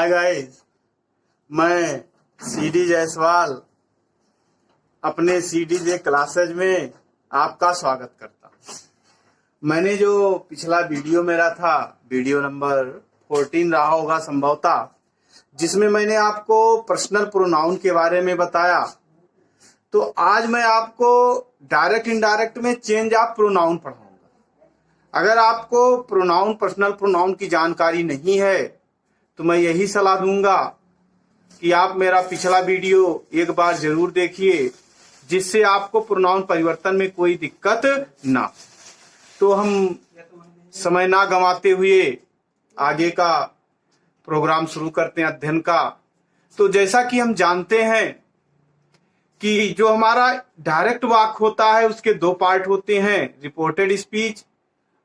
Hi guys, मैं CD Jaiswal अपने सीडीजे classes में आपका स्वागत करता हूँ। मैंने जो पिछला वीडियो मेरा था, वीडियो नंबर 14 रहा होगा संभवतः, जिसमें मैंने आपको पर्सनल प्रोनाउन के बारे में बताया। तो आज मैं आपको डायरेक्ट इनडायरेक्ट में चेंज ऑफ प्रोनाउन पढ़ाऊंगा। अगर आपको प्रोनाउन, पर्सनल प्रोनाउन की जानकारी नहीं है तो मैं यही सलाह दूंगा कि आप मेरा पिछला वीडियो एक बार जरूर देखिए, जिससे आपको प्रोनाउन परिवर्तन में कोई दिक्कत ना। तो हम समय ना गंवाते हुए आगे का प्रोग्राम शुरू करते हैं अध्ययन का। तो जैसा कि हम जानते हैं कि जो हमारा डायरेक्ट वाक्य होता है उसके दो पार्ट होते हैं, रिपोर्टेड स्पीच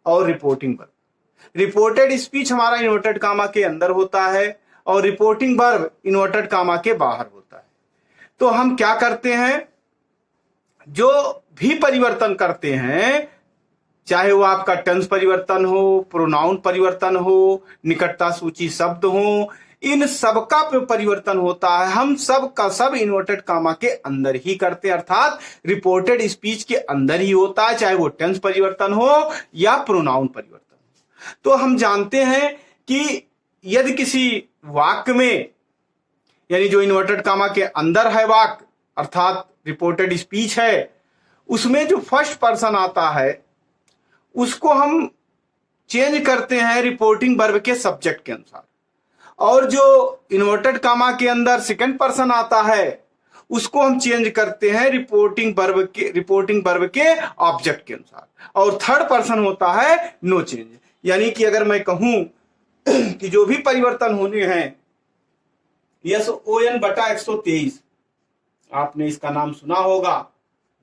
और रिपोर्टिंग वर्ब। रिपोर्टेड स्पीच हमारा इन्वर्टेड कामा के अंदर होता है और रिपोर्टिंग वर्ब इन्वर्टेड कामा के बाहर होता है। तो हम क्या करते हैं, जो भी परिवर्तन करते हैं, चाहे वो आपका टेंस परिवर्तन हो, प्रोनाउन परिवर्तन हो, निकटता सूची शब्द हो, इन सबका परिवर्तन होता है, हम सब का सब इन्वर्टेड कामा के अंदर ही करते हैं, अर्थात रिपोर्टेड स्पीच के अंदर ही होता है, चाहे वो टेंस परिवर्तन हो या प्रोनाउन परिवर्तन। तो हम जानते हैं कि यदि किसी वाक्य में, यानी जो इन्वर्टेड कामा के अंदर है वाक्य, अर्थात रिपोर्टेड स्पीच है, उसमें जो फर्स्ट पर्सन आता है उसको हम चेंज करते हैं रिपोर्टिंग वर्ब के सब्जेक्ट के अनुसार, और जो इन्वर्टेड कामा के अंदर सेकंड पर्सन आता है उसको हम चेंज करते हैं रिपोर्टिंग वर्ब के ऑब्जेक्ट के अनुसार, और थर्ड पर्सन होता है नो चेंज। यानी कि अगर मैं कहूं कि जो भी परिवर्तन होने हैं, SON बटा 123, आपने इसका नाम सुना होगा,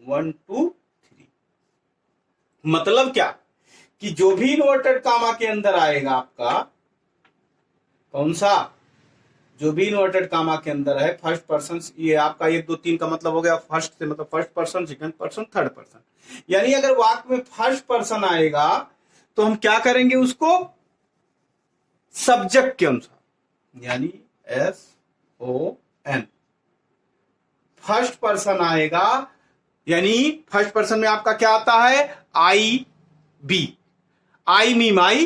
1 2 3। मतलब क्या कि जो भी इन्वर्टेड कामा के अंदर आएगा आपका, कौन सा, जो भी इन्वर्टेड कामा के अंदर है, फर्स्ट पर्सन, ये आपका 1 2 3 का मतलब हो गया फर्स्ट से, मतलब first person, second person, third person. यानी अगर वाक्य में फर्स्ट पर्सन आएगा तो हम क्या करेंगे, उसको सब्जेक्ट के अनुसार, यानी SON फर्स्ट पर्सन आएगा, यानी फर्स्ट पर्सन में आपका क्या आता है, I me my,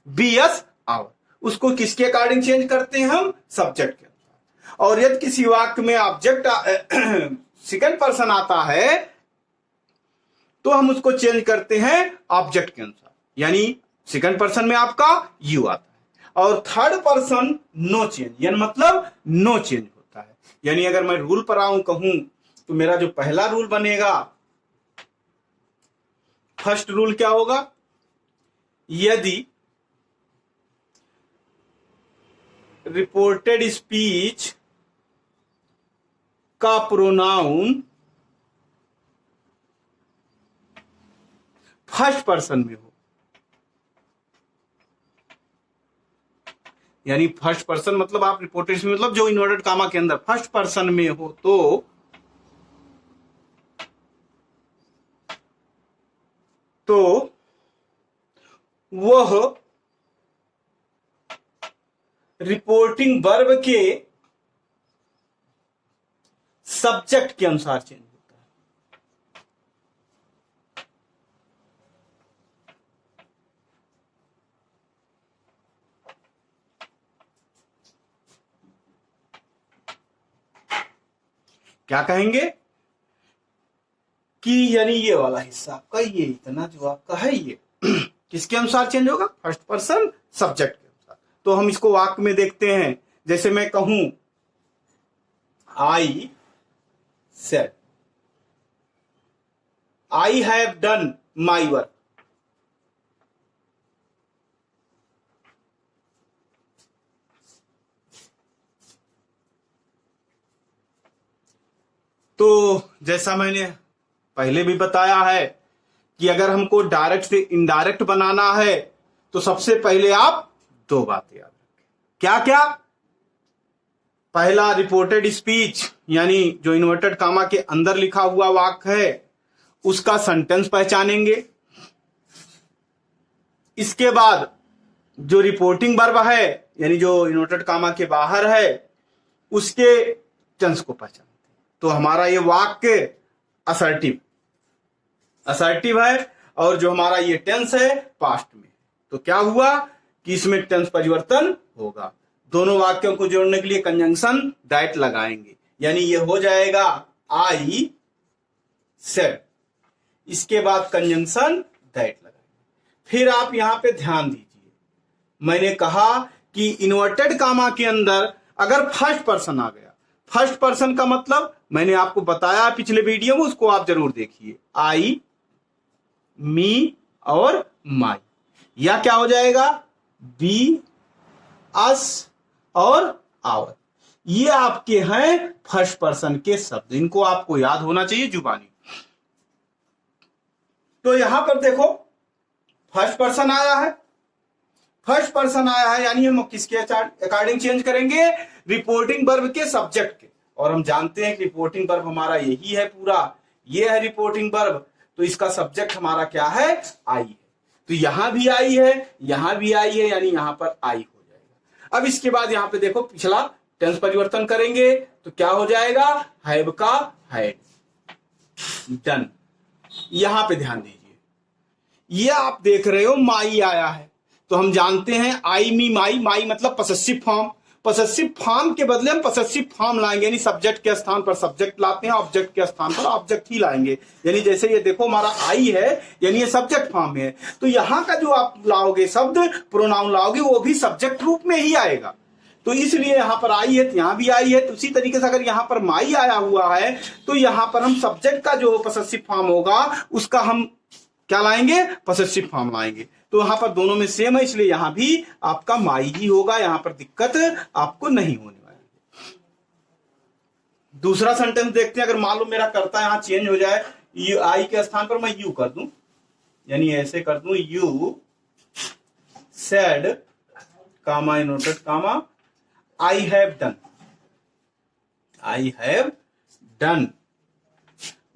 BS our, उसको किसके अकॉर्डिंग चेंज करते हैं हम, सब्जेक्ट के अनुसार। और यदि किसी वाक्य में ऑब्जेक्ट सेकंड पर्सन आता है तो हम उसको चेंज करते हैं ऑब्जेक्ट के अनुसार, यानी सेकंड पर्सन में आपका यू आता है, और थर्ड पर्सन नो चेंज, यानी मतलब नो चेंज होता है। यानी अगर मैं रूल पर आऊं कहूं तो मेरा जो पहला रूल बनेगा, फर्स्ट रूल क्या होगा, यदि रिपोर्टेड स्पीच का प्रोनाउन फर्स्ट पर्सन में हो, यानी फर्स्ट पर्सन मतलब आप रिपोर्टेड स्पीच मतलब जो इन्वर्टेड कामा के अंदर फर्स्ट पर्सन में हो, तो वह रिपोर्टिंग वर्ब के सब्जेक्ट के अनुसार चेंज होता है। क्या कहेंगे कि यानी ये वाला हिस्सा आपका, ये इतना जो आपका है, ये किसके अनुसार चेंज होगा, फर्स्ट पर्सन सब्जेक्ट के अनुसार। तो हम इसको वाक्य में देखते हैं, जैसे मैं कहूं I said, I have done my work, तो जैसा मैंने पहले भी बताया है कि अगर हमको डायरेक्ट से इनडायरेक्ट बनाना है तो सबसे पहले आप दो बातें याद रखें। क्या क्या, पहला रिपोर्टेड स्पीच, यानी जो इन्वर्टेड कामा के अंदर लिखा हुआ वाक्य है उसका सेंटेंस पहचानेंगे। इसके बाद जो रिपोर्टिंग वर्ब है यानी जो इन्वर्टेड कामा के बाहर है उसके टेंस को पहचानते हैं। तो हमारा ये वाक्य असर्टिव है और जो हमारा ये टेंस है पास्ट में। तो क्या हुआ कि इसमें टेंस परिवर्तन होगा। दोनों वाक्यों को जोड़ने के लिए कंजंक्शन दैट लगाएंगे, यानी ये हो जाएगा आई सेड, इसके बाद कंजंक्शन दैट लगाएंगे। फिर आप यहां पे ध्यान दीजिए, मैंने कहा कि इन्वर्टेड कामा के अंदर अगर फर्स्ट पर्सन आ गया, फर्स्ट पर्सन का मतलब मैंने आपको बताया पिछले वीडियो में, उसको आप जरूर देखिए। आई, मी और माई, या क्या हो जाएगा बी, अस और आवर, ये आपके हैं फर्स्ट पर्सन के शब्द, इनको आपको याद होना चाहिए जुबानी। तो यहां पर देखो फर्स्ट पर्सन आया है, फर्स्ट पर्सन आया है, यानी हम किसके अकॉर्डिंग चेंज करेंगे, रिपोर्टिंग वर्ब के सब्जेक्ट के। और हम जानते हैं कि रिपोर्टिंग वर्ब हमारा यही है पूरा, ये है रिपोर्टिंग वर्ब। तो इसका सब्जेक्ट हमारा क्या है, आई है। तो यहां भी आई है, यहां भी आई है, यानी यहां पर आई हो जाएगा। अब इसके बाद यहां पे देखो पिछला टेंस परिवर्तन करेंगे तो क्या हो जाएगा, हैव का हैड, डन। यहां पे ध्यान दीजिए, ये आप देख रहे हो माई आया है, तो हम जानते हैं आई मी माई, माई मतलब पसेसिव फॉर्म, पसेसिव फॉर्म के बदले हम पसेसिव फॉर्म लाएंगे, यानी सब्जेक्ट के स्थान पर सब्जेक्ट लाते हैं, ऑब्जेक्ट के स्थान पर ऑब्जेक्ट ही लाएंगे। यानी जैसे ये देखो हमारा आई है, यानी ये सब्जेक्ट फॉर्म में है, तो यहां का जो आप लाओगे शब्द, प्रोनाउन लाओगे, वो भी सब्जेक्ट रूप में ही आएगा। तो इसलिए यहां पर आई है तो यहां भी आई है। तो उसी तरीके से अगर यहां पर माई आया हुआ है तो यहां पर हम सब्जेक्ट का जो पसेसिव फॉर्म होगा उसका हम क्या लाएंगे, पसेसिव फॉर्म लाएंगे। तो यहां पर दोनों में सेम है, इसलिए यहां भी आपका माई ही होगा, यहां पर दिक्कत आपको नहीं होने वाली। दूसरा सेंटेंस देखते हैं। अगर मान लो मेरा कर्ता यहां चेंज हो जाए, आई के स्थान पर मैं यू कर दूं, यानी ऐसे कर दूं, you said comma inverted comma I have done, I have done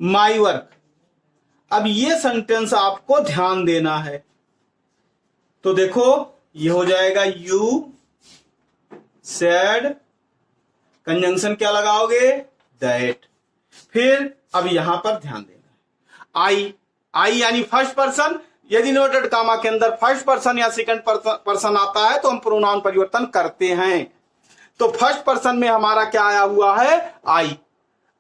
my work. अब ये सेंटेंस आपको ध्यान देना है। तो देखो ये हो जाएगा यू सेड, कंजंक्शन क्या लगाओगे, दैट। फिर अब यहां पर ध्यान देना है, आई, आई यानी फर्स्ट पर्सन। यदि इन्वर्टेड कामा के अंदर फर्स्ट पर्सन या सेकंड पर्सन आता है तो हम प्रोनाउन परिवर्तन करते हैं। तो फर्स्ट पर्सन में हमारा क्या आया हुआ है, आई,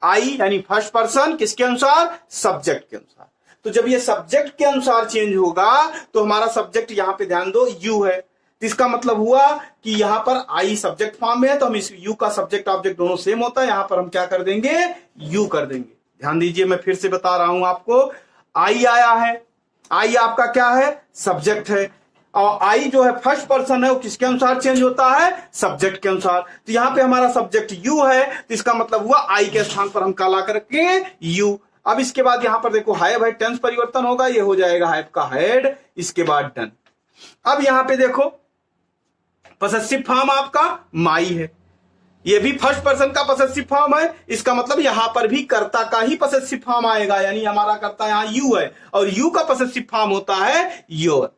आई यानी फर्स्ट पर्सन, किसके अनुसार, सब्जेक्ट के अनुसार। तो जब ये सब्जेक्ट के अनुसार चेंज होगा तो हमारा सब्जेक्ट यहां पे ध्यान दो यू है, तो इसका मतलब हुआ कि यहां पर आई सब्जेक्ट फॉर्म में है, तो हम इस यू का सब्जेक्ट ऑब्जेक्ट दोनों सेम होता है, यहां पर हम क्या कर देंगे, यू कर देंगे। ध्यान दीजिए, मैं फिर से बता रहा हूं आपको, आई आया है, आई आपका क्या है, सब्जेक्ट है, और आई जो है फर्स्ट पर्सन है, वो किसके अनुसार चेंज होता है, सब्जेक्ट के अनुसार। तो यहां पे हमारा सब्जेक्ट यू है, तो इसका मतलब हुआ आई के स्थान पर हम क्या ला करके यू। अब इसके बाद यहां पर देखो हैव है, टेंस परिवर्तन होगा, ये हो जाएगा हैव का हैड, इसके बाद डन। अब यहां पे देखो पसेसिव फॉर्म आपका माई है, ये भी फर्स्ट पर्सन का पसेसिव फॉर्म है, इसका मतलब यहां पर भी कर्ता का ही पसेसिव फॉर्म आएगा, यानी हमारा कर्ता यहां यू है और यू का पसेसिव फॉर्म होता है योर।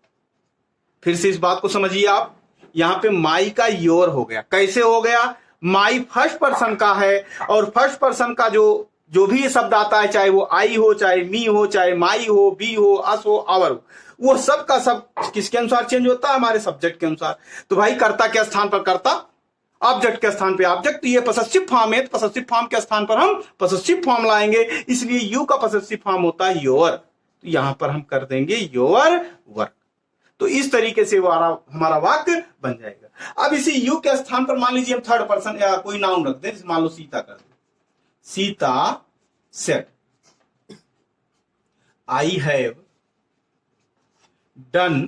फिर से इस बात को समझिए आप, यहां पे माई का योर हो गया। कैसे हो गया, माई फर्स्ट पर्सन का है और फर्स्ट पर्सन का जो भी शब्द आता है, चाहे वो आई हो, चाहे मी हो, चाहे माई हो, बी हो, अस हो, आवर हो, वो सब का सब किसके अनुसार चेंज होता है, हमारे सब्जेक्ट के अनुसार। तो भाई कर्ता के स्थान पर कर्ता, ऑब्जेक्ट के स्थान पे ऑब्जेक्ट, तो ये पसेसिव फॉर्म है, तो पसेसिव फॉर्म के स्थान पर हम पसेसिव फॉर्म लाएंगे, इसलिए यू का पसेसिव फॉर्म होता है योर। तो यहां पर हम कर देंगे योर वर्क। तो इस तरीके से हमारा वाक्य बन जाएगा। अब इसी यू के स्थान पर मान लीजिए हम थर्ड पर्सन या कोई नाउन रख दें, मान लो सीता कर दें, Sita said I have done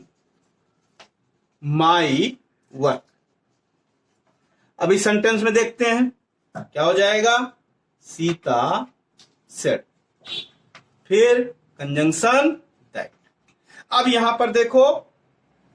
my work. अब इस सेंटेंस में देखते हैं क्या हो जाएगा, सीता सेड, फिर कंजंक्शन दैट। अब यहां पर देखो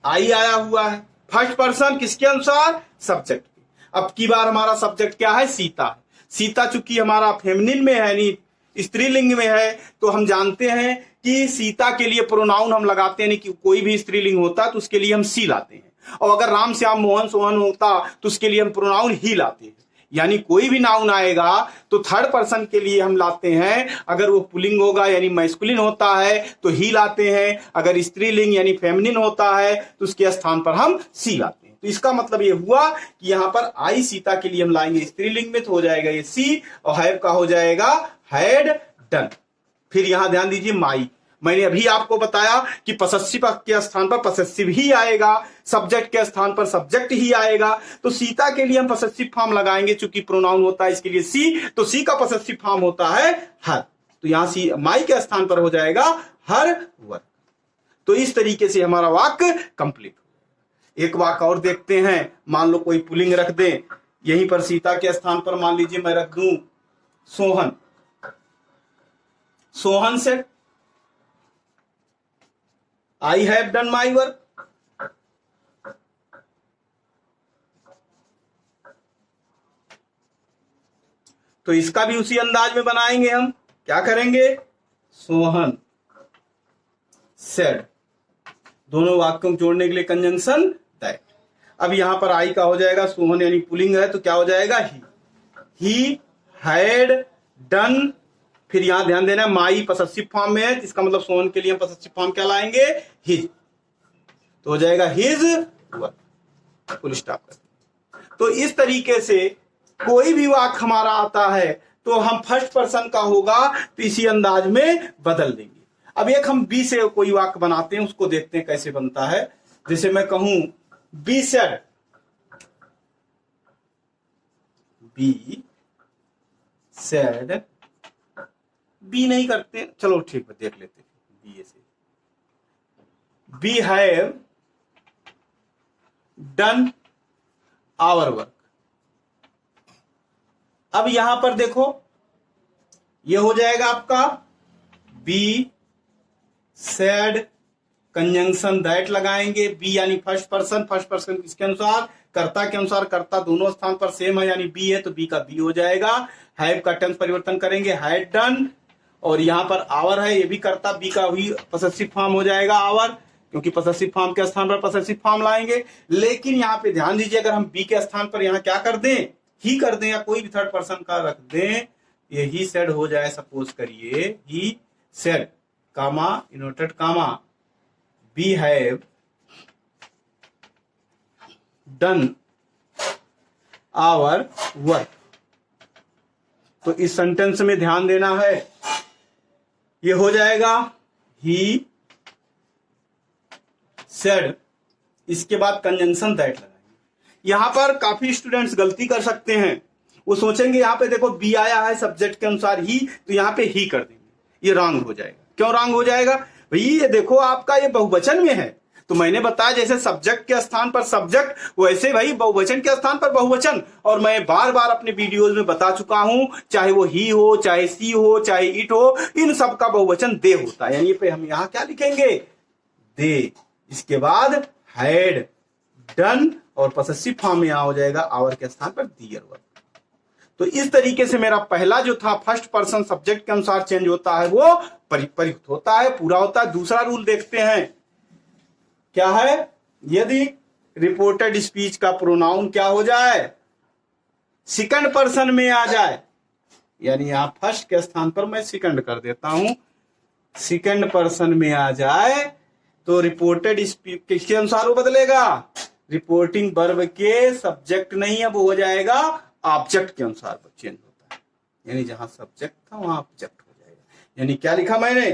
आई आया हुआ है, फर्स्ट पर्सन किसके अनुसार, सब्जेक्ट के। अब की बार हमारा सब्जेक्ट क्या है, सीता है। सीता चूंकि हमारा फेमिनिन में है, यानी स्त्रीलिंग में है, तो हम जानते हैं कि सीता के लिए प्रोनाउन हम लगाते हैं, कि कोई भी स्त्रीलिंग होता है तो उसके लिए हम सी लाते हैं। और अगर राम श्याम मोहन सोहन होता तो उसके लिए हम प्रोनाउन ही लाते हैं। यानी कोई भी नाउन आएगा तो थर्ड पर्सन के लिए हम लाते हैं। अगर वो पुल्लिंग होगा यानी मैस्कुलिन होता है तो ही लाते हैं। अगर स्त्रीलिंग यानी फेमिनिन होता है तो उसके स्थान पर हम सी लाते हैं। तो इसका मतलब ये हुआ कि यहां पर आई सीता के लिए हम लाएंगे स्त्रीलिंग में, तो हो जाएगा ये सी, और हैव का हो जाएगा हैड डन। फिर यहां ध्यान दीजिए माई, मैंने अभी आपको बताया कि पसेसिव के स्थान पर पसेसिव ही आएगा, सब्जेक्ट के स्थान पर सब्जेक्ट ही आएगा। तो सीता के लिए हम पसेसिव फॉर्म लगाएंगे, चूंकि प्रोनाउन होता है इसके लिए सी, तो सी का पसेसिव फॉर्म होता है हर। तो यहां सी माई के स्थान पर हो जाएगा हर वर्क। तो इस तरीके से हमारा वाक्य कंप्लीट हो। एक वाक्य और देखते हैं। मान लो कोई पुल्लिंग रख दें, यहीं पर सीता के स्थान पर मान लीजिए मैं रख दूं सोहन। सोहन से I have done my work. तो इसका भी उसी अंदाज में बनाएंगे हम। क्या करेंगे? सोहन said, दोनों वाक्यों को जोड़ने के लिए कंजंक्शन दैट। अब यहां पर आई का हो जाएगा, सोहन यानी पुलिंग है तो क्या हो जाएगा? He had done. फिर यहां ध्यान देना माई पसेसिव फॉर्म में है, इसका मतलब सोहन के लिए हम पसेसिव फॉर्म क्या लाएंगे? हिज। तो हो जाएगा हिज वर्क, फुल स्टॉप कर। तो इस तरीके से कोई भी वाक्य हमारा आता है तो हम फर्स्ट पर्सन का होगा तो इसी अंदाज में बदल देंगे। अब एक हम बी से कोई वाक्य बनाते हैं, उसको देखते हैं कैसे बनता है। जैसे मैं कहूं we said, we said, we नहीं करते, चलो ठीक है देख लेते हैं बी से। We have done our work. अब यहां पर देखो ये हो जाएगा आपका बी सेड कंजंक्शन दैट लगाएंगे। बी यानी फर्स्ट पर्सन, फर्स्ट पर्सन किसके अनुसार? कर्ता के अनुसार। कर्ता दोनों स्थान पर सेम है यानी बी है, तो बी का बी हो जाएगा। हैव का टेंस परिवर्तन करेंगे, हैड डन। और यहां पर आवर है, ये भी कर्ता, बी का भी पसेसिव फॉर्म हो जाएगा आवर, क्योंकि पसेसिव फॉर्म के स्थान पर पसेसिव फॉर्म लाएंगे। लेकिन यहां पे ध्यान दीजिए, अगर हम बी के स्थान पर यहां क्या कर दें? ही कर दें, या कोई भी थर्ड पर्सन का रख दें, ये ही सेड हो जाए। सपोज करिए he said comma inverted comma we have done our work. तो इस सेंटेंस में ध्यान देना है, ये हो जाएगा ही सेड, इसके बाद कंजंक्शन दैट लगाएंगे। यहां पर काफी स्टूडेंट्स गलती कर सकते हैं, वो सोचेंगे यहां पे देखो बी आया है सब्जेक्ट के अनुसार ही, तो यहां पे ही कर देंगे। ये रॉन्ग हो जाएगा। क्यों रॉन्ग हो जाएगा भाई? ये देखो आपका ये बहुवचन में है, तो मैंने बताया जैसे सब्जेक्ट के स्थान पर सब्जेक्ट, वैसे भाई बहुवचन के स्थान पर बहुवचन। और मैं बार बार अपने वीडियोज में बता चुका हूं, चाहे वो ही हो, चाहे सी हो, चाहे इट हो, इन सब का बहुवचन दे होता है। यानी पे हम यहां क्या लिखेंगे? दे, इसके बाद हैड डन, और पसेसिव फॉर्म में यहां हो जाएगा आवर के स्थान पर दियर वर्क। तो इस तरीके से मेरा पहला जो था फर्स्ट पर्सन सब्जेक्ट के अनुसार चेंज होता है, वो परियुक्त होता है, पूरा होता है। दूसरा रूल देखते हैं, क्या है? यदि रिपोर्टेड स्पीच का प्रोनाउन क्या हो जाए? सेकंड पर्सन में आ जाए, यानी यहां फर्स्ट के स्थान पर मैं सेकंड कर देता हूं, सेकंड पर्सन में आ जाए, तो रिपोर्टेड स्पीच किसके अनुसार वो बदलेगा? रिपोर्टिंग वर्ब के सब्जेक्ट नहीं, अब हो जाएगा ऑब्जेक्ट के अनुसार चेंज होता है। यानी जहां सब्जेक्ट था वहां ऑब्जेक्ट हो जाएगा। यानी क्या लिखा मैंने?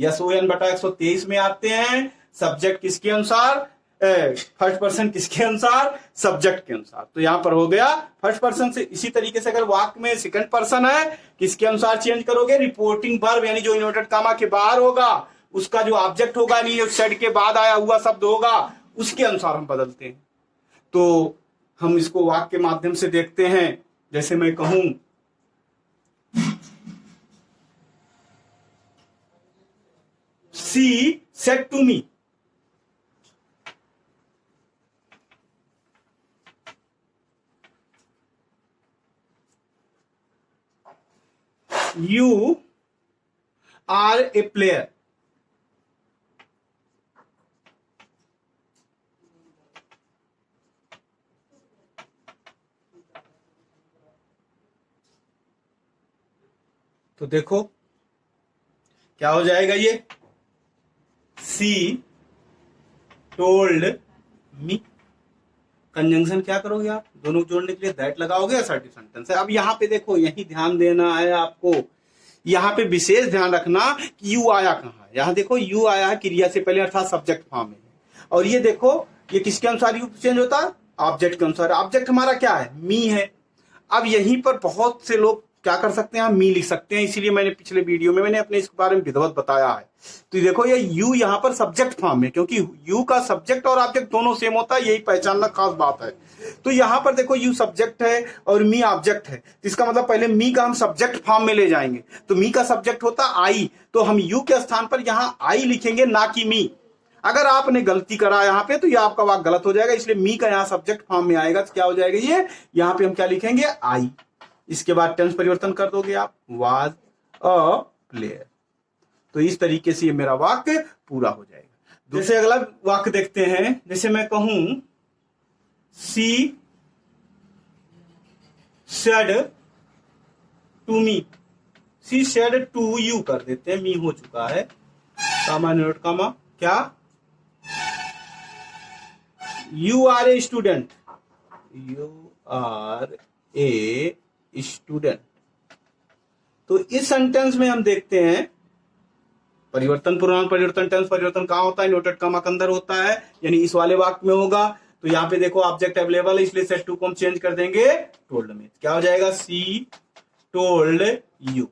SON बटा 123 में आते हैं, सब्जेक्ट किसके अनुसार? फर्स्ट पर्सन किसके अनुसार? सब्जेक्ट के अनुसार। तो यहां पर हो गया फर्स्ट पर्सन से। इसी तरीके से अगर वाक्य में सेकंड पर्सन है, किसके अनुसार चेंज करोगे? रिपोर्टिंग वर्ब, यानी जो इन्वर्टेड कामा के बाहर होगा उसका जो ऑब्जेक्ट होगा, यानी जो सेड के बाद आया हुआ शब्द होगा, उसके अनुसार हम बदलते हैं। तो हम इसको वाक्य के माध्यम से देखते हैं। जैसे मैं कहूं she said to me, you are a player. तो देखो क्या हो जाएगा ये, सी टोल्ड मी। कंजंक्शन क्या करोगे आप, दोनों को जोड़ने के लिए दैट लगाओगे, असर्टिव सेंटेंस है। अब यहाँ पे देखो, यही ध्यान देना है आपको, यहाँ पे विशेष ध्यान रखना कि यू आया कहाँ है। यहाँ देखो यू आया है क्रिया से पहले, अर्थात सब्जेक्ट फॉर्म में, और ये देखो ये किसके अनुसार यू चेंज होता है, ऑब्जेक्ट के अनुसार। ऑब्जेक्ट हमारा क्या है, मी है। अब यहीं पर बहुत से लोग क्या कर सकते हैं, मी लिख सकते हैं, इसीलिए मैंने पिछले वीडियो में मैंने अपने इसके बारे में विधिवत बताया है। तो देखो ये यू यहाँ पर सब्जेक्ट फॉर्म में, क्योंकि यू का सब्जेक्ट और ऑब्जेक्ट दोनों सेम होता है, यही पहचानना खास बात है। तो यहाँ पर देखो यू सब्जेक्ट है और मी ऑब्जेक्ट है, तो इसका मतलब पहले मी का हम सब्जेक्ट फॉर्म में ले जाएंगे। तो मी का सब्जेक्ट होता आई, तो हम यू के स्थान पर यहाँ आई लिखेंगे, ना कि मी। अगर आपने गलती करा यहाँ पे तो ये आपका वाक्य गलत हो जाएगा, इसलिए मी का यहाँ सब्जेक्ट फॉर्म में आएगा, तो क्या हो जाएगा ये, यहाँ पे हम क्या लिखेंगे, आई। इसके बाद टेंस परिवर्तन कर दोगे आप, वाज अ प्लेयर। तो इस तरीके से ये मेरा वाक्य पूरा हो जाएगा। जैसे अगला वाक्य देखते हैं, जैसे मैं कहूं she said to me, she said to you कर देते हैं, मी हो चुका है, कामा नोट कामा, क्या, you are a student, you are a student. तो इस सेंटेंस में हम देखते हैं परिवर्तन, पूर्वानुमान परिवर्तन, टेंस परिवर्तन कहां होता है, नोटेड कॉमा के अंदर होता है, यानी इस वाले वाक्य में होगा। तो यहाँ पे देखो ऑब्जेक्ट अवेलेबल है, इसलिए सेड टू को हम चेंज कर देंगे टोल्ड में, क्या हो जाएगा, सी टोल्ड यू,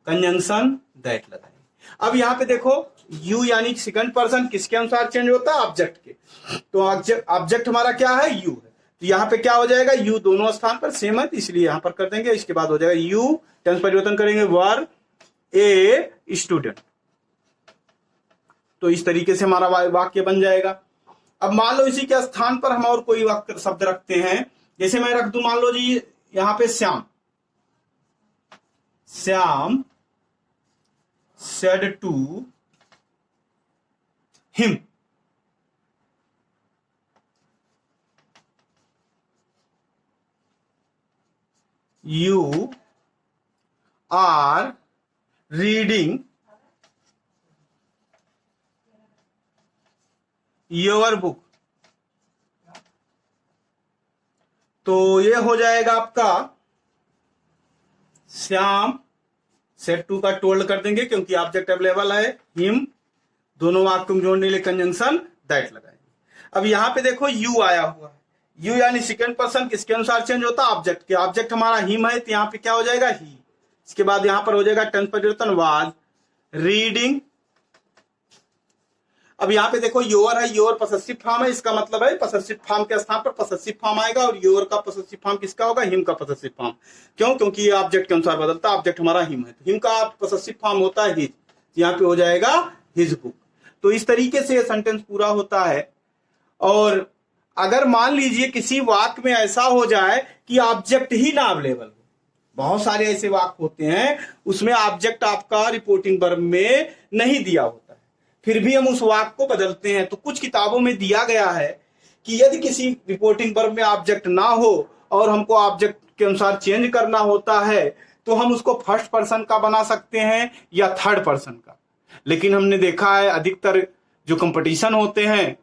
कंजंक्शन दैट लगाएंगे। अब यहाँ पे देखो यू यानी सेकंड पर्सन किसके अनुसार चेंज होता है, ऑब्जेक्ट के। तो ऑब्जेक्ट हमारा क्या है, यू है, तो यहाँ पे क्या हो जाएगा, यू दोनों स्थान पर सेम है, इसलिए यहां पर कर देंगे। इसके बाद हो जाएगा यू, टेंस परिवर्तन करेंगे, वर ए स्टूडेंट। तो इस तरीके से हमारा वाक्य बन जाएगा। अब मान लो इसी के स्थान पर हम और कोई वाक्य शब्द रखते हैं, जैसे मैं रख दूं, मान लो जी यहां पे Shyam, Shyam said to him, you are reading your book। तो ये हो जाएगा आपका श्याम सेट टू का टोल्ड कर देंगे, क्योंकि ऑब्जेक्ट अवेलेबल है, हिम, दोनों वाक्य को जोड़ने के लिए कंजंक्शन दैट लगाएंगे। अब यहां पे देखो यू आया हुआ है, यू यानी सेकंड पर्सन किसके अनुसार चेंज होता है, ऑब्जेक्ट के। ऑब्जेक्ट हमारा हिम है, तो यहाँ पे क्या हो जाएगा, ही। इसके बाद यहां पर हो जाएगा टेंस परिवर्तन, वाज रीडिंग। अब यहाँ पे देखो योर है, योर पसेसिव फॉर्म है, इसका मतलब है पसेसिव फॉर्म के स्थान पर पसेसिव फॉर्म आएगा, और योर का पसेसिव फॉर्म किसका होगा, हिम का पसेसिव फॉर्म। क्यों, क्योंकि ये ऑब्जेक्ट के अनुसार बदलता है, ऑब्जेक्ट हमारा हिम है, तो हिम का पसेसिव फॉर्म होता है हिज, यहाँ पे हो जाएगा हिज बुक। तो इस तरीके से ये सेंटेंस पूरा होता है। और अगर मान लीजिए किसी वाक्य में ऐसा हो जाए कि ऑब्जेक्ट ही ना अवेलेबल हो, बहुत सारे ऐसे वाक्य होते हैं उसमें ऑब्जेक्ट आपका रिपोर्टिंग वर्ब में नहीं दिया होता है, फिर भी हम उस वाक्य को बदलते हैं। तो कुछ किताबों में दिया गया है कि यदि किसी रिपोर्टिंग वर्ब में ऑब्जेक्ट ना हो और हमको ऑब्जेक्ट के अनुसार चेंज करना होता है, तो हम उसको फर्स्ट पर्सन का बना सकते हैं या थर्ड पर्सन का। लेकिन हमने देखा है अधिकतर जो कंपटीशन होते हैं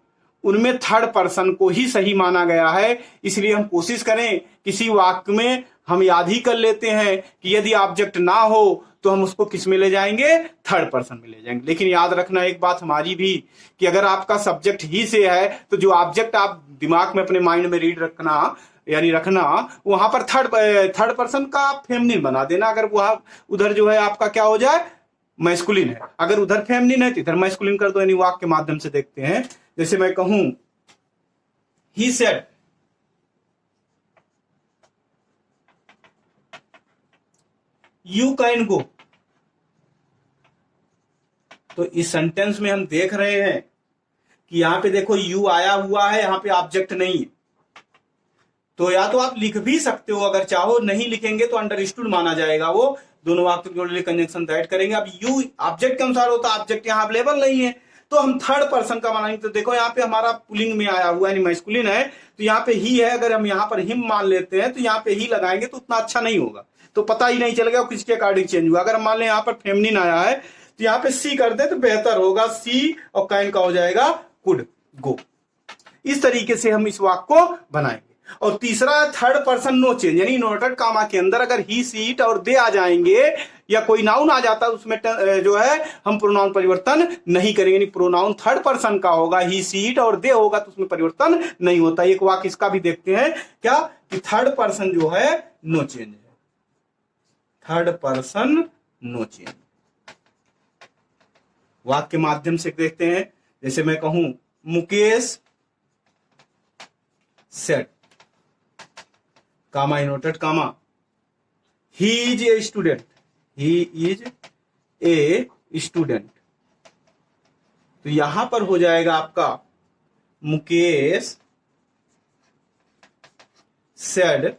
उनमें थर्ड पर्सन को ही सही माना गया है, इसलिए हम कोशिश करें किसी वाक्य में हम याद ही कर लेते हैं कि यदि ऑब्जेक्ट ना हो तो हम उसको किस में ले जाएंगे, थर्ड पर्सन में ले जाएंगे। लेकिन याद रखना एक बात हमारी भी, कि अगर आपका सब्जेक्ट ही से है तो जो ऑब्जेक्ट आप दिमाग में अपने माइंड में रीड रखना, यानी रखना, वहां पर थर्ड पर्सन का फेमिनिन बना देना। अगर वहां उधर जो है आपका क्या हो जाए, मैस्कुलिन है, अगर उधर फेमिनिन है तो इधर मैस्कुलिन कर दो, यानी वाक्य के माध्यम से देखते हैं। जैसे मैं कहूं he said you can go, तो इस सेंटेंस में हम देख रहे हैं कि यहां पे देखो यू आया हुआ है, यहां पे ऑब्जेक्ट नहीं है। तो या तो आप लिख भी सकते हो, अगर चाहो, नहीं लिखेंगे तो अंडरस्टूड माना जाएगा, वो दोनों वाक्य जोड़ने कंजंक्शन दैट करेंगे। अब यू ऑब्जेक्ट के अनुसार होता है, ऑब्जेक्ट यहां अवेलेबल नहीं है, तो हम थर्ड पर्सन का बनाएंगे। तो देखो यहाँ पे हमारा पुलिंग में आया हुआ यानी मैस्कुलिन है, तो यहाँ पे ही है। अगर हम यहाँ पर हिम मान लेते हैं तो यहाँ पे ही लगाएंगे तो उतना अच्छा नहीं होगा, तो पता ही नहीं चलेगा किसके अकॉर्डिंग चेंज हुआ। अगर हम मान लें यहाँ पर फेमिनिन आया है तो यहाँ पे सी कर दे तो बेहतर होगा, सी और कैन का हो जाएगा कुड गो। इस तरीके से हम इस वाक्य को बनाएंगे। और तीसरा थर्ड पर्सन नो चेंज, यानी इन्वर्टेड कामा के अंदर अगर ही सी इट और दे आ जाएंगे या कोई नाउन आ जाता है उसमें जो है हम प्रोनाउन परिवर्तन नहीं करेंगे, यानी प्रोनाउन थर्ड पर्सन का होगा, ही सी इट और दे होगा तो उसमें परिवर्तन नहीं होता। एक वाक्य इसका भी देखते हैं क्या कि थर्ड पर्सन जो है नो चेंज है, थर्ड पर्सन नो चेंज। वाक्य के माध्यम से देखते हैं। जैसे मैं कहूं Mukesh said comma inverted comma he is a student, he is a student, तो यहां पर हो जाएगा आपका मुकेश सेड,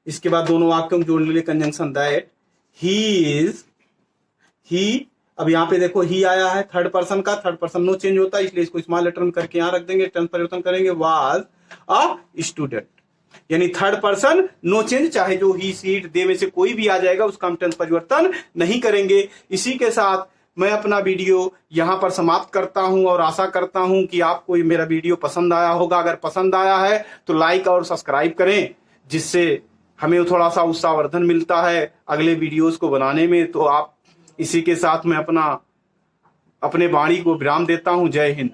इसके बाद दोनों वाक्यों को जोड़ने के लिए कंजंक्शन दैट ही इज, ही, अब यहां पे देखो ही आया है थर्ड पर्सन का, थर्ड पर्सन नो चेंज होता है इसलिए इसको स्मॉल लेटर में करके यहां रख देंगे, टेंस परिवर्तन करेंगे, वाज अ स्टूडेंट, यानी थर्ड पर्सन नो चेंज, चाहे जो ही सीट दे में से कोई भी आ जाएगा उसका हम टेंस परिवर्तन नहीं करेंगे। इसी के साथ मैं अपना वीडियो यहां पर समाप्त करता हूं और आशा करता हूं कि आपको ये मेरा वीडियो पसंद आया होगा। अगर पसंद आया है तो लाइक और सब्सक्राइब करें, जिससे हमें थोड़ा सा उत्साहवर्धन मिलता है अगले वीडियोस को बनाने में। तो आप इसी के साथ मैं अपने वाणी को विराम देता हूं। जय हिंद।